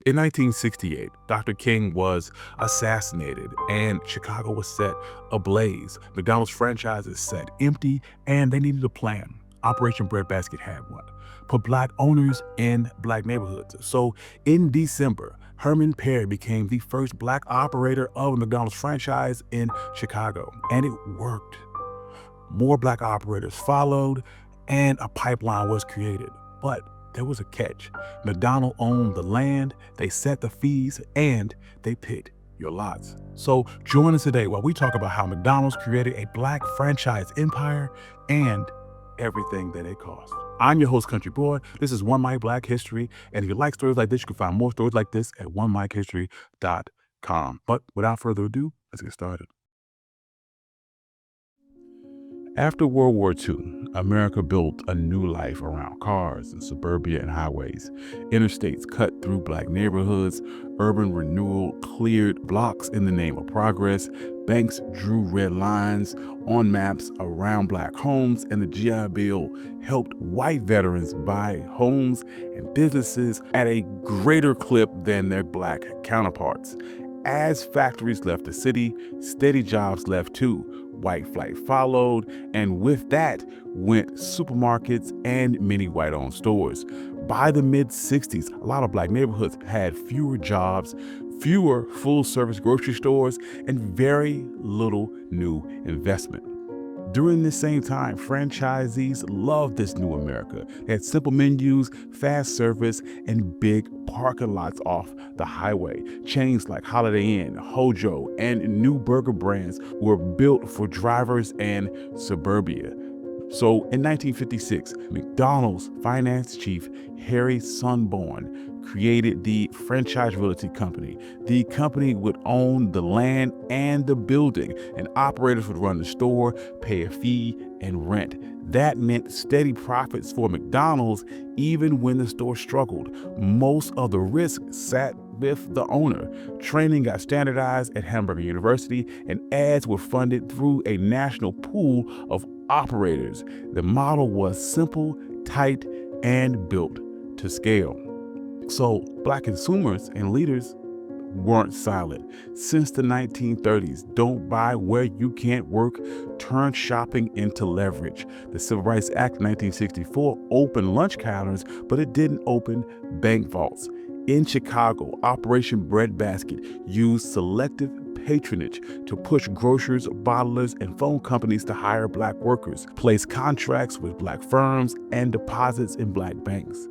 In 1968, Dr. King was assassinated and Chicago was set ablaze. McDonald's franchises sat empty and they needed a plan. Operation Breadbasket had one. Put black owners in black neighborhoods. So in December, Herman Petty became the first black operator of a McDonald's franchise in Chicago, and it worked. More black operators followed, and a pipeline was created. But there was a catch. McDonald owned the land, they set the fees, and they picked your lots. So join us today while we talk about how McDonald's created a black franchise empire and everything that it cost. I'm your host, Country Boy. This is One Mic Black History, and if you like stories like this, you can find more stories like this at onemichistory.com. But without further ado, let's get started. After World War II, America built a new life around cars and suburbia and highways. Interstates cut through black neighborhoods. Urban renewal cleared blocks in the name of progress. Banks drew red lines on maps around black homes, and the GI Bill helped white veterans buy homes and businesses at a greater clip than their black counterparts. As factories left the city, steady jobs left too. White flight followed, and with that went supermarkets and many white-owned stores. By the mid-60s, a lot of black neighborhoods had fewer jobs, fewer full-service grocery stores, and very little new investment. During this same time, franchisees loved this new America. They had simple menus, fast service, and big parking lots off the highway. Chains like Holiday Inn, Hojo, and new burger brands were built for drivers and suburbia. So in 1956, McDonald's finance chief Harry Sunborn created the Franchise Realty Company. The company would own the land and the building, and operators would run the store, pay a fee, and rent. That meant steady profits for McDonald's even when the store struggled. Most of the risk sat with the owner. Training got standardized at Hamburger University, and ads were funded through a national pool of operators. The model was simple, tight, and built to scale. So black consumers and leaders weren't silent. Since the 1930s, don't buy where you can't work turned shopping into leverage. The Civil Rights Act of 1964 opened lunch counters, but it didn't open bank vaults. In Chicago, Operation Breadbasket used selective patronage to push grocers, bottlers, and phone companies to hire black workers, place contracts with black firms, and deposits in black banks.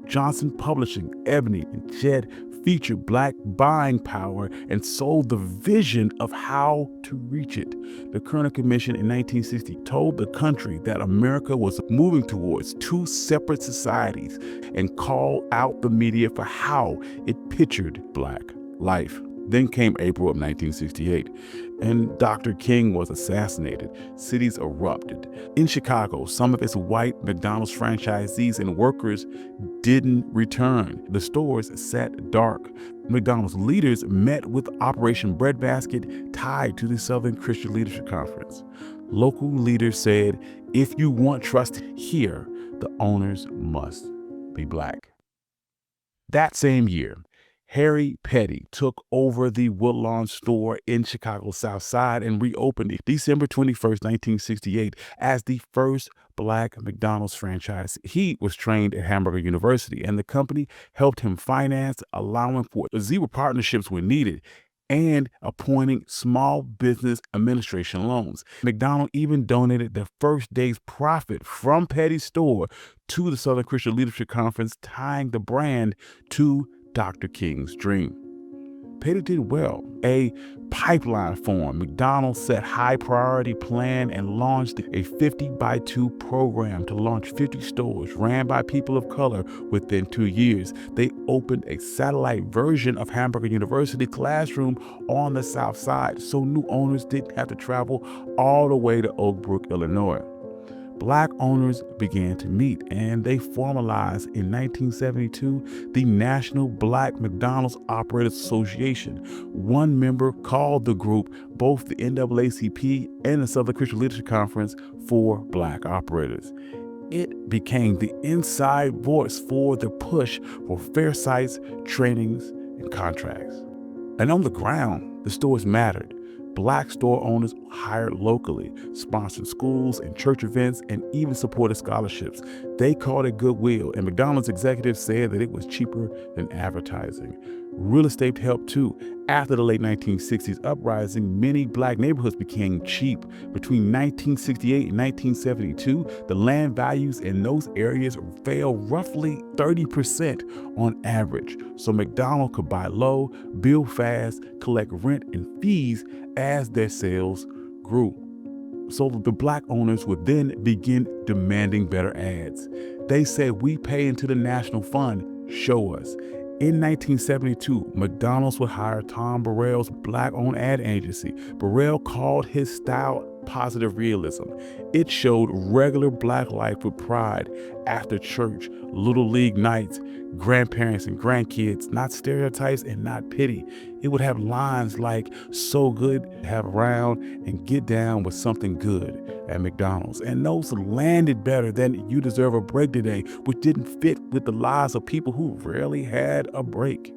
Johnson Publishing, Ebony, and Jed featured black buying power and sold the vision of how to reach it. The Kerner Commission in 1960 told the country that America was moving towards two separate societies and called out the media for how it pictured black life. Then came April of 1968, and Dr. King was assassinated. Cities erupted. In Chicago, some of its white McDonald's franchisees and workers didn't return. The stores sat dark. McDonald's leaders met with Operation Breadbasket tied to the Southern Christian Leadership Conference. Local leaders said, if you want trust here, the owners must be black. That same year, Herman Petty took over the Woodlawn store in Chicago's South Side and reopened it December 21st, 1968 as the first black McDonald's franchise. He was trained at Hamburger University, and the company helped him finance, allowing for zero partnerships when needed, and appointing small business administration loans. McDonald even donated the first day's profit from Petty's store to the Southern Christian Leadership Conference, tying the brand to Dr. King's dream. Petty did well. A pipeline formed. McDonald's set high priority plan and launched a 50-by-2 program to launch 50 stores ran by people of color within 2 years. They opened a satellite version of Hamburger University classroom on the South Side, so new owners didn't have to travel all the way to Oak Brook, Illinois. Black owners began to meet, and they formalized in 1972 the National Black McDonald's Operators Association. One member called the group both the NAACP and the Southern Christian Leadership Conference for Black operators. It became the inside voice for the push for fair sites, trainings, and contracts. And on the ground, the stores mattered. Black store owners hired locally, sponsored schools and church events, and even supported scholarships. They called it goodwill, and McDonald's executives said that it was cheaper than advertising. Real estate helped too. After the late 1960s uprising, many black neighborhoods became cheap. Between 1968 and 1972, the land values in those areas fell roughly 30% on average. So McDonald's could buy low, build fast, collect rent and fees as their sales grew. So the black owners would then begin demanding better ads. They said, "We pay into the national fund, show us." In 1972, McDonald's would hire Tom Burrell's black-owned ad agency. Burrell called his style positive realism. It showed regular black life with pride after church, little league nights, grandparents and grandkids, not stereotypes and not pity. It would have lines like, "So good to have around," and "Get down with something good" at McDonald's. And those landed better than "You deserve a break today," which didn't fit with the lives of people who rarely had a break.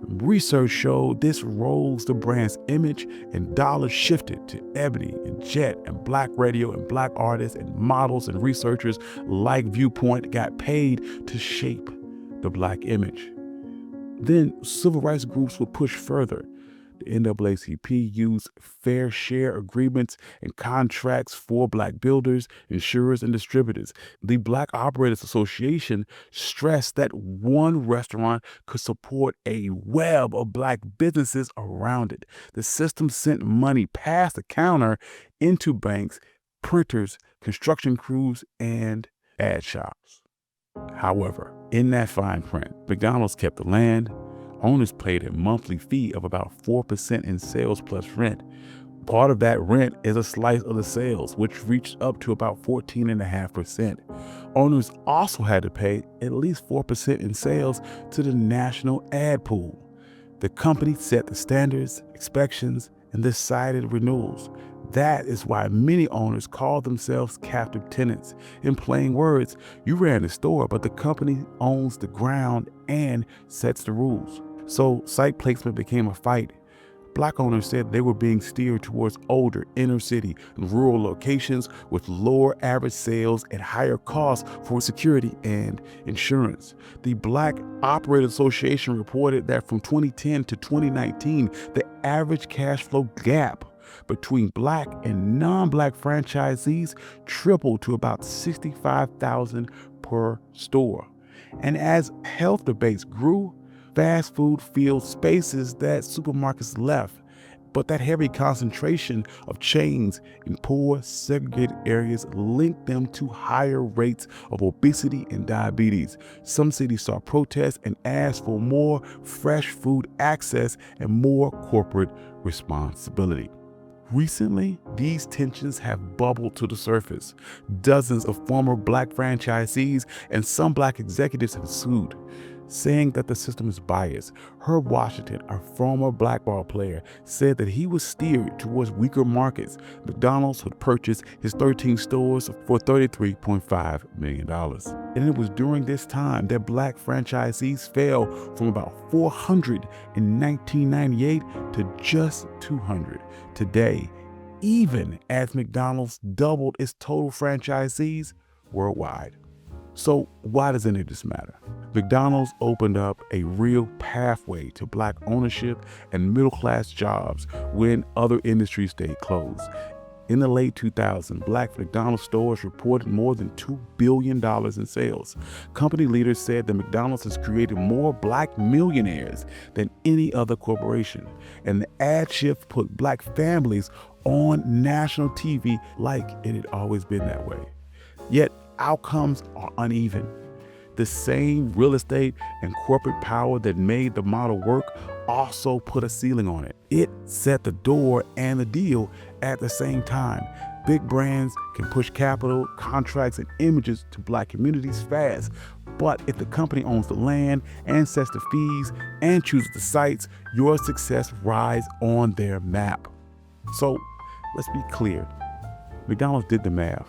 Research showed this rose the brand's image, and dollars shifted to Ebony and Jet and black radio, and black artists and models and researchers like Viewpoint got paid to shape the black image. Then civil rights groups would push further. The NAACP used fair share agreements and contracts for black builders, insurers, and distributors. The Black Operators Association stressed that one restaurant could support a web of black businesses around it. The system sent money past the counter into banks, printers, construction crews, and ad shops. However, in that fine print, McDonald's kept the land. Owners paid a monthly fee of about 4% in sales plus rent. Part of that rent is a slice of the sales, which reached up to about 14.5%. Owners also had to pay at least 4% in sales to the national ad pool. The company set the standards, inspections, and decided renewals. That is why many owners call themselves captive tenants. In plain words, you ran the store, but the company owns the ground and sets the rules. So site placement became a fight. Black owners said they were being steered towards older inner city and rural locations with lower average sales and higher costs for security and insurance. The Black Operators Association reported that from 2010 to 2019, the average cash flow gap between black and non-black franchisees tripled to about $65,000 per store. And as health debates grew, fast food filled spaces that supermarkets left. But that heavy concentration of chains in poor, segregated areas linked them to higher rates of obesity and diabetes. Some cities saw protests and asked for more fresh food access and more corporate responsibility. Recently, these tensions have bubbled to the surface. Dozens of former black franchisees and some black executives have sued, saying that the system is biased. Herb Washington, a former black ball player, said that he was steered towards weaker markets. McDonald's would purchase his 13 stores for $33.5 million. And it was during this time that black franchisees fell from about 400 in 1998 to just 200 today, even as McDonald's doubled its total franchisees worldwide. So why does any of this matter? McDonald's opened up a real pathway to black ownership and middle-class jobs when other industries stayed closed. In the late 2000s, black McDonald's stores reported more than $2 billion in sales. Company leaders said that McDonald's has created more black millionaires than any other corporation. And the ad shift put black families on national TV like it had always been that way. Yet outcomes are uneven. The same real estate and corporate power that made the model work also put a ceiling on it. It set the door and the deal at the same time. Big brands can push capital, contracts, and images to black communities fast. But if the company owns the land and sets the fees and chooses the sites, your success rides on their map. So let's be clear. McDonald's did the math.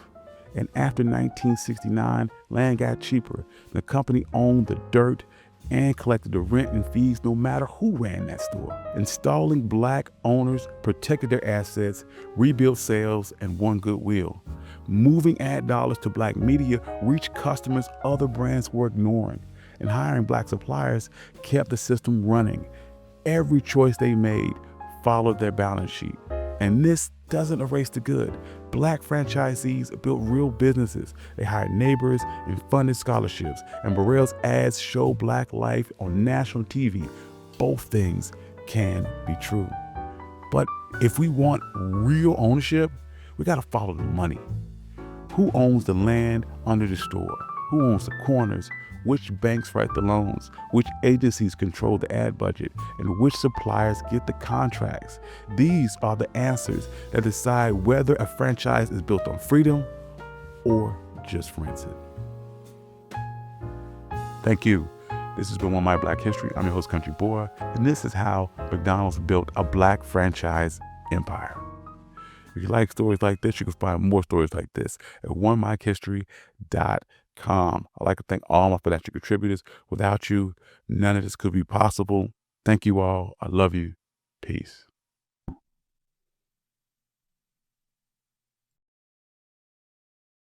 And after 1969, land got cheaper. The company owned the dirt and collected the rent and fees no matter who ran that store. Installing black owners protected their assets, rebuilt sales, and won goodwill. Moving ad dollars to black media reached customers other brands were ignoring. And hiring black suppliers kept the system running. Every choice they made followed their balance sheet. And this doesn't erase the good. Black franchisees built real businesses. They hired neighbors and funded scholarships. And Burrell's ads show black life on national TV. Both things can be true. But if we want real ownership, we got to follow the money. Who owns the land under the store? Who owns the corners? Which banks write the loans? Which agencies control the ad budget? And which suppliers get the contracts? These are the answers that decide whether a franchise is built on freedom or just rented. Thank you. This has been One My Black History. I'm your host, Country Boy, and this is how McDonald's built a black franchise empire. If you like stories like this, you can find more stories like this at onemyhistory.com. I'd like to thank all my financial contributors. Without you, none of this could be possible. Thank you all. I love you. Peace.